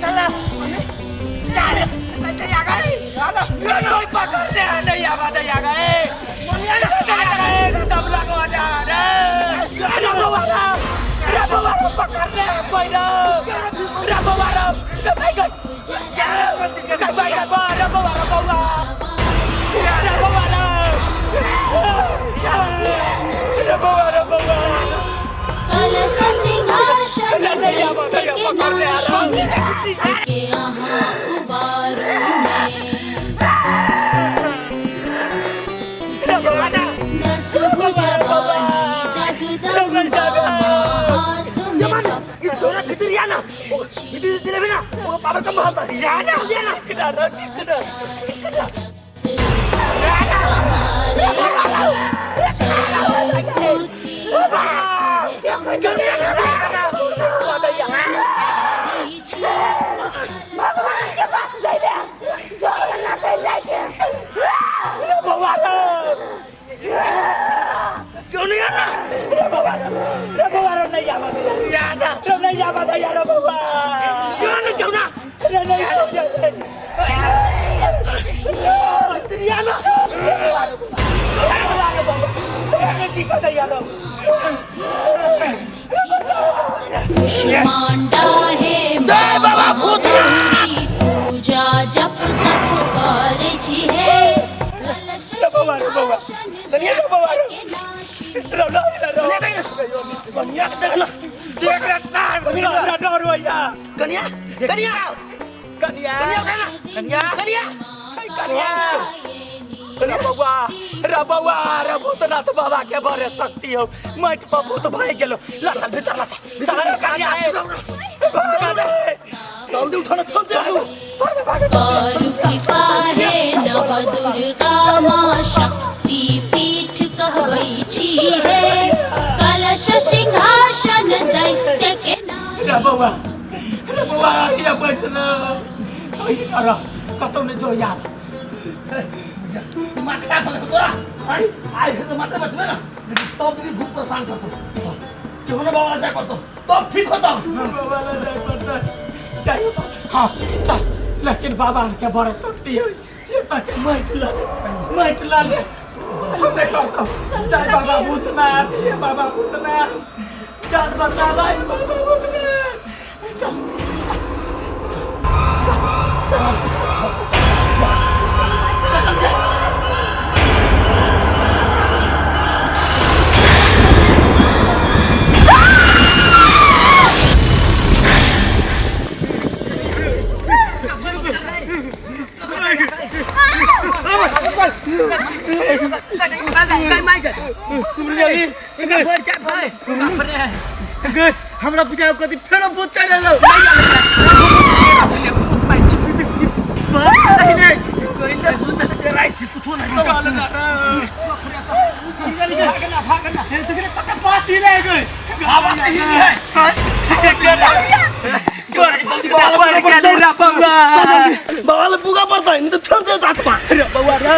चला नहीं आ गए कोई पकड़ने नहीं आ गए तब लगो जा रे रबवारो पकड़ने कोई ना रबवारो भाई गई भाई रबवारो बाबा रबवारो बाबा कलश सिंहासन दैत्य के नाशन के यहाँ उबारू में नसुभ जवानी जगदम्बा हाथ में दोरा किधर याना इधर चले बिना वो पापा का महल याना याना किधर भगवान के पास जाइए जो करना चाहिए भगवान क्यों नहीं आना भगवान नहीं आवा याना क्यों नहीं आवा यार भगवान याना क्यों ना नहीं आना याना कुष्मांडा है जय बाबा भूतनाथ पूजा जप तप करे छी है कलश सिंहासन दैत्य के नाशन देख रहा डर भैया कन्या कन्या कन्या कन्या कन्या कन्या रबवा भूतनाथ बाबा के बड़े शक्ति हो मठ पर भूत भाई गेलो लाचा भीतर लाचा कन्या है जल्दी उठाना जल्दी तारु कृपा है नव दुर्गा माँ शक्ति पीठ कहबै छी है कलश सिंहासन दैत्य के नाशन रबवा ये बचना अरे कतौ ने जो यार माथा पर तोरा आई तो माथा बचबे ना तब भी भूत परेशान करतो क्यों ना बाबा जा करतो तब ठीक होता बाबा जा करतो चाहिए हां चल लेकिन बाबा के बड़ा शक्ति है ये पाके माइट ला ले हमने करतो जय बाबा भूतनाथ ये बाबा भूतनाथ जान बचा लाई बाबा भूतनाथ चल हमरा बुझाओ कति फेरो भूत चले लो कोई त भूत त कराइ छी कुछो नै चल न भागना तेरे पक्का बात ही रह गई आवाज ही नहीं है बाबा बुगा पर्छ नि त फेर्छ जातमा रे बाबा रे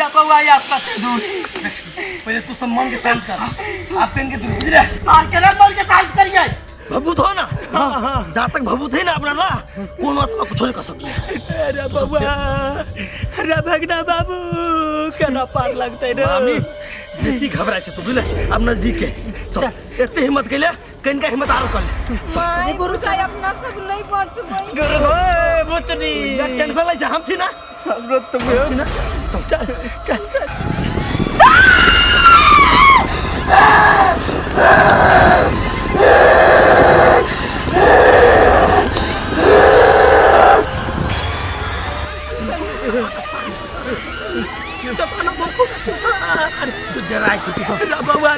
बाबा या आपका दूर पहले तू सम्मान के शांत कर आप इनके दूर गिरा तार के शांत करिए भभूत हो ना जहाँ तक भभूत है ना अपना ला कौन आत्मा कुछ नहीं कर सकती रे बाबा रे भगना बाबू केना पार लगते रे मामी बेसी घबराए छ तू बुझले अब नजदीक के चल एते हिम्मत कैले कहीं का हिम्मत आरो कर ले माय गुरु चाहे अपना सब नहीं पहुंच भाई गुरु ओए बुतनी या टेंशन लै छ हम छी ना हमरो तुम छी ना चल चल तू डराए छ तू बाबा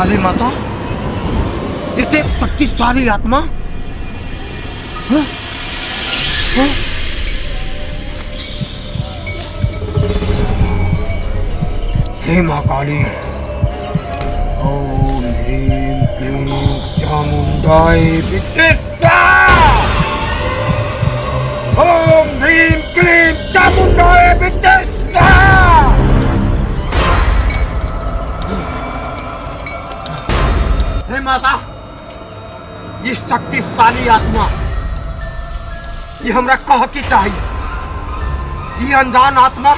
काली माता, इतने शक्तिशाली आत्मा। हाँ? हाँ? हे माँ काली, ओम ह्रीं क्लीं चामुंडाय विद्महे। ओम ह्रीं क्लीं चामुंडाय विद्महे। हे माता, ये शक्तिशाली आत्मा, ये हमरा कह के चाहिए। ये अनजान आत्मा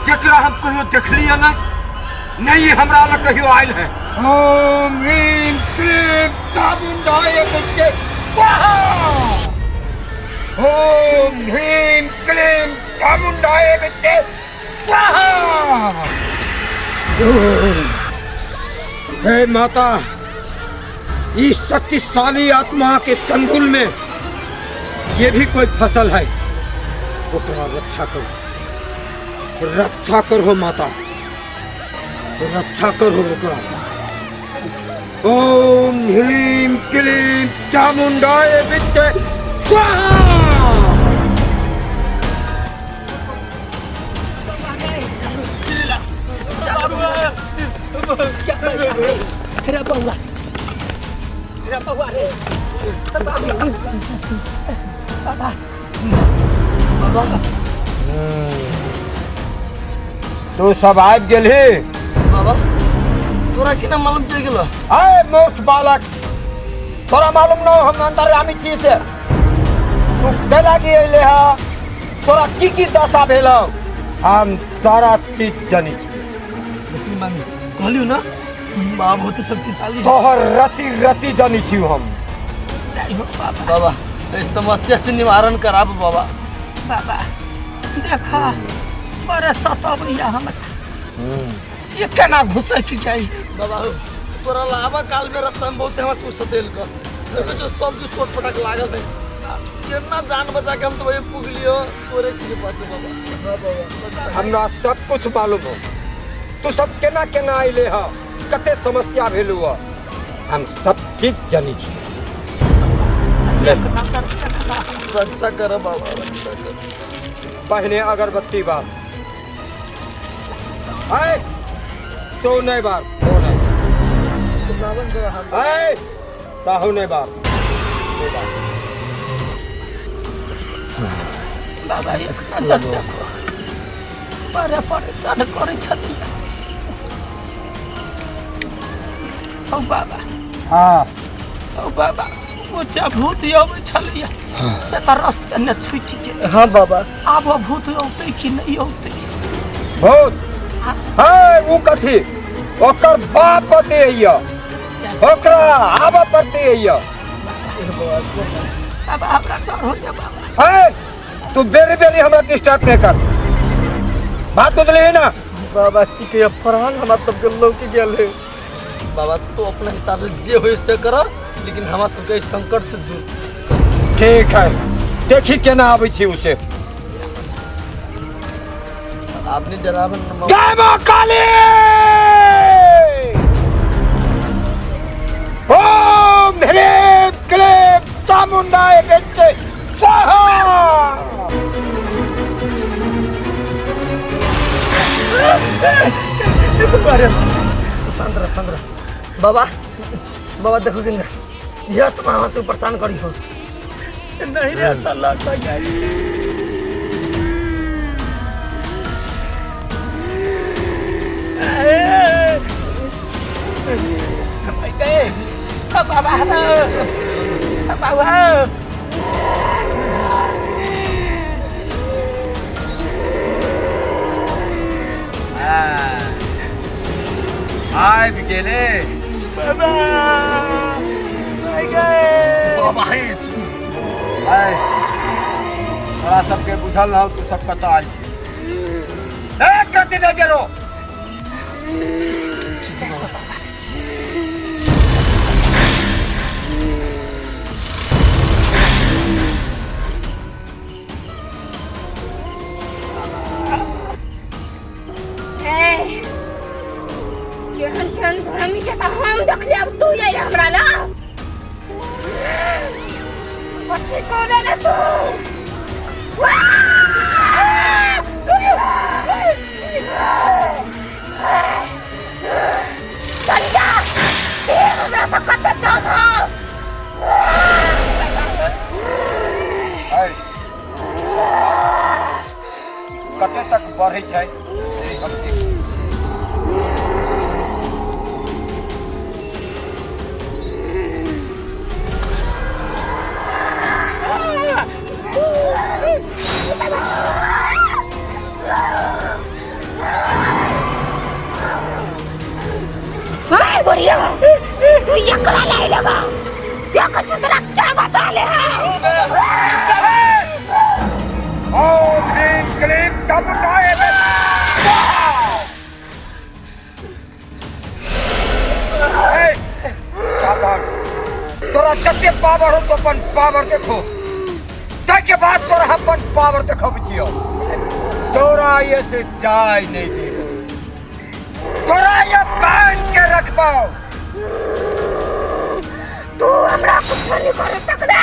जकरा हम कहियो देखलिए नहीं, ये हमरा लग कहियो आयल है। ओम ह्रीं क्लीं चामुंडाय विद्महे स्वाहा। ओम ह्रीं क्लीं चामुंडाय विद्महे स्वाहा। हे माता, इस शक्तिशाली आत्मा के चंगुल में ये भी कोई फसल है, ओकरा रक्षा करो, रक्षा करो माता, रक्षा करो ओकरा। ओम ह्रीं क्लीं चामुंडाय विद्महे स्वाहा। तेरा बउआ रे तू सब आबि गेलही। बाबा तोरा केना मालूम चल गेलो? आए मूर्ख बालक, तोरा मालूम न हम अंतर्यामी छी से। तू कैला की अइले हा, तोरा की दशा भेलौ, हम सारा चीज जानी छी। कहलियो ना बाबा बहुत शक्तिशाली। तोहर रति रति जानी छी हम। बाबा इस समस्या से निवारण कराब बाबा। बाबा देखा बड़े सतावैया हम ये केना घुसे की चाहिए। बाबा हो तोरा लावा काल में रास्ता में बहुत हमस को सतेल का देखो जो सब जो चोट पटक लागल है, केतना जान बचा के हम सब ये पुग लियो तोरे कृपा से बाबा। हमरा सब कुछ मालूम हो, तू सब केना केना आइले हा, कते समस्या भेल हुआ, हम सब चीज जानी छी। रक्षा कर बाबा, रक्षा कर। पहले अगरबत्ती बार। आए तो नहीं बार, तो नहीं। आए ताहू नहीं बार। बाबा एक नजर देखो, बड़े परेशान करे छथिन। ओ बाबा, हाँ ओ बाबा, वो जब भूत अबै छलिए से त रास्ते ने छुटि गेल। हाँ बाबा आब वो भूत औतै कि नहीं औतै? भूत है वो कथी, ओकर बाप पते हिया, ओकरा आब पते हिया। बाबा हमरा डर हो जा बाबा। है तू बेरी बेरी हमरा डिस्टर्ब नहीं कर, बात बुझले है ना। बाबा की के फरहान हमरा सब के लोग के गेल है। बाबा तो अपना हिसाब से जे होय से करो, लेकिन हमरा सबके इस संकट से दूर। ठीक है, देखी केना आबै छी उसे। आपने जरा जय मां काली। ओम ह्रीं क्लीं चामुंडाय विद्महे स्वाहा। संद्रा बाबा बाबा देखो कि यह तुम हमसे परेशान करी हो। नहीं रे सल्ला का बाबा बाबा आइ भी गेले। बाबा गए बाबा है आइ तोरा सबके बुझल रहो, तू सब कतऽ आइल छी। कथी नहीं करो। जेहन तेहन धर्मी के त हम देखले अब तू जाई हमरा ना बच्चे को दे रे तू संजा ये हमरा से कत दम कते तक बढ़े छै से हम देख हाय बुढ़िया तू ये करा ले लगा क्या कुछ तेरा क्या बता ले ओम ह्रीं क्लीं चमुंडाय सावधान तोरा जते पावर हो तो अपन पावर देखो ताके बाद तोरा अपन पावर देखब छियो तोरा ये से जाय नहीं दे तोरा ये बांध के रखबो तू हमरा कुछ नहीं कर सकदा